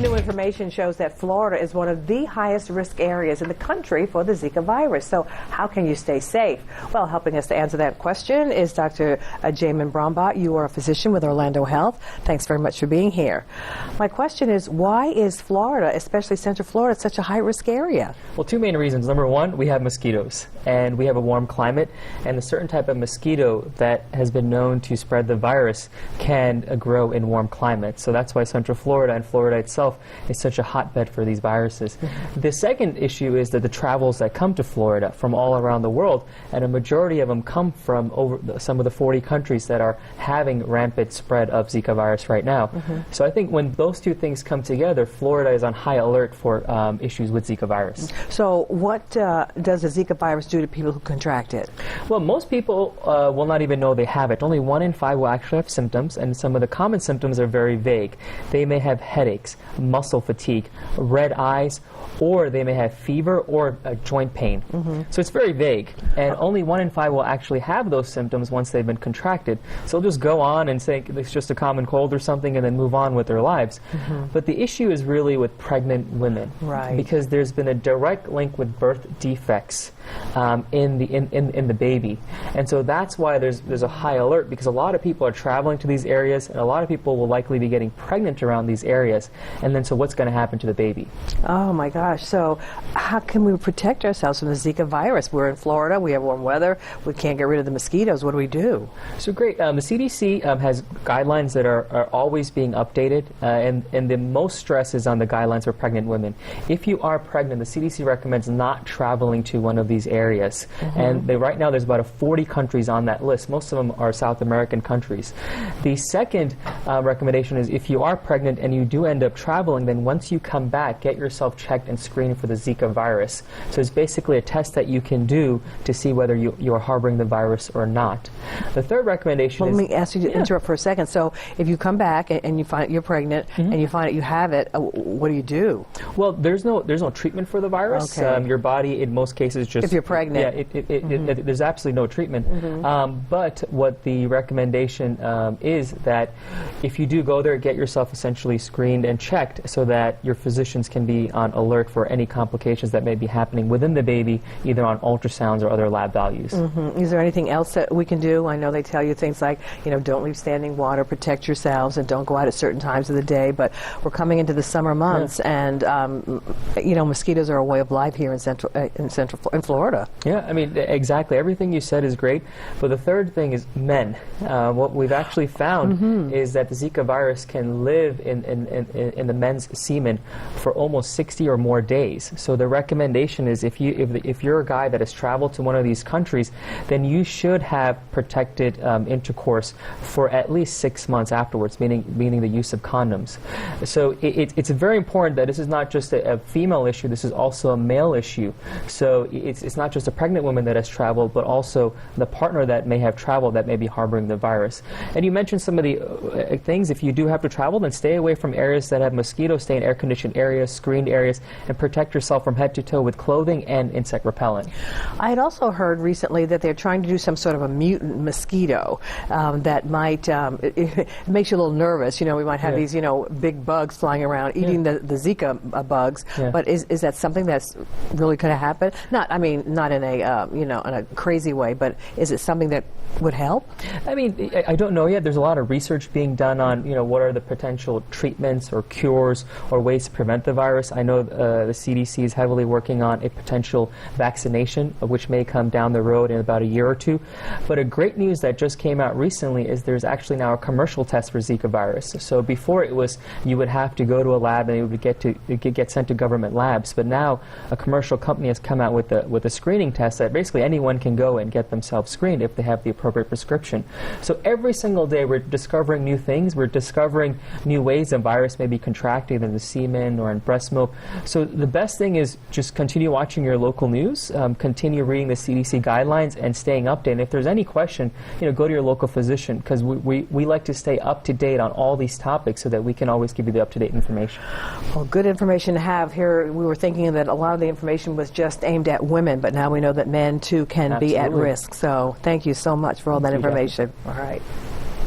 New information shows that Florida is one of the highest risk areas in the country for the Zika virus. So how can you stay safe? Well, helping us to answer that question is Dr. Jamin Brahmbhatt. You are a physician with Orlando Health. Thanks very much for being here. My question is, why is Florida, especially Central Florida, such a high-risk area? Well, two main reasons. Number one, we have mosquitoes, and we have a warm climate, and a certain type of mosquito that has been known to spread the virus can grow in warm climates. So that's why Central Florida and Florida itself is such a hotbed for these viruses. The second issue is that the travels that come to Florida from all around the world, and a majority of them come from some of the 40 countries that are having rampant spread of Zika virus right now. So I think when those two things come together, Florida is on high alert for issues with Zika virus. So what does the Zika virus do to people who contract it? Well, most people will not even know they have it. Only 1 in 5 will actually have symptoms, and some of the common symptoms are very vague. They may have headaches, muscle fatigue, red eyes, or they may have fever or joint pain. So it's very vague, and only 1 in 5 will actually have those symptoms once they've been contracted. So they'll just go on and say it's just a common cold or something and then move on with their lives. But the issue is really with pregnant women, because there's been a direct link with birth defects in the baby, and so that's why there's a high alert, because a lot of people are traveling to these areas, and a lot of people will likely be getting pregnant around these areas, and then so what's going to happen to the baby? Oh my gosh, so how can we protect ourselves from the Zika virus? We're in Florida, we have warm weather, we can't get rid of the mosquitoes. What do we do? So great, the CDC has guidelines that are always being updated, and the most stress is on the guidelines for pregnant women. If you are pregnant, the CDC recommends not traveling to one of these areas, and right now there's about 40 countries on that list. Most of them are South American countries. The second recommendation is, if you are pregnant and you do end up traveling, then once you come back, get yourself checked and screened for the Zika virus. So it's basically a test that you can do to see whether you are harboring the virus or not. The third recommendation is... Let me ask you to interrupt for a second. So if you come back and you find you're pregnant and you find out you have it, what do you do? Well, there's no treatment for the virus. Your body, in most cases, just... If you're pregnant. Yeah, there's absolutely no treatment. But what the recommendation is that if you do go there, get yourself essentially screened and checked so that your physicians can be on alert for any complications that may be happening within the baby, either on ultrasounds or other lab values. Is there anything else that we can do? I know they tell you things like, don't leave standing water, protect yourselves, and don't go out at certain times of the day, but we're coming into the summer months, and mosquitoes are a way of life here in Florida. Yeah, I mean, exactly. Everything you said is great, but the third thing is men. What we've actually found is that the Zika virus can live in the men's semen for almost 60 or more days. So the recommendation is, if you're a guy that has traveled to one of these countries, then you should have protected intercourse for at least 6 months afterwards, meaning the use of condoms. So it's very important that this is not just a female issue, this is also a male issue. So it's not just a pregnant woman that has traveled, but also the partner that may have traveled that may be harboring the virus. And you mentioned some of the things. If you do have to travel, then stay away from areas that have mosquitoes, stay in air-conditioned areas, screened areas, and protect yourself from head to toe with clothing and insect repellent. I had also heard recently that they're trying to do some sort of a mutant mosquito that might, it makes you a little nervous. We might have these, big bugs flying around eating the Zika bugs, but is that something that's really going to happen? Not in a, in a crazy way, but is it something that would help? I mean, I don't know yet. There's a lot of research being done on, what are the potential treatments or cures or ways to prevent the virus. I know the CDC is heavily working on a potential vaccination, which may come down the road in about a year or two. But a great news that just came out recently is there's actually now a commercial test for Zika virus. So before it was, you would have to go to a lab and it would get sent to government labs. But now a commercial company has come out with a screening test that basically anyone can go and get themselves screened if they have the appropriate prescription. So every single day we're discovering new things. We're discovering new ways the virus may be contracted in the semen or in breast milk. So the best thing is just continue watching your local news, continue reading the CDC guidelines, and staying updated. And if there's any question, go to your local physician, because we like to stay up to date on all these topics so that we can always give you the up-to-date information. Well, good information to have here. We were thinking that a lot of the information was just aimed at women, but now we know that men too can be at risk. So thank you so much for all that information. All right.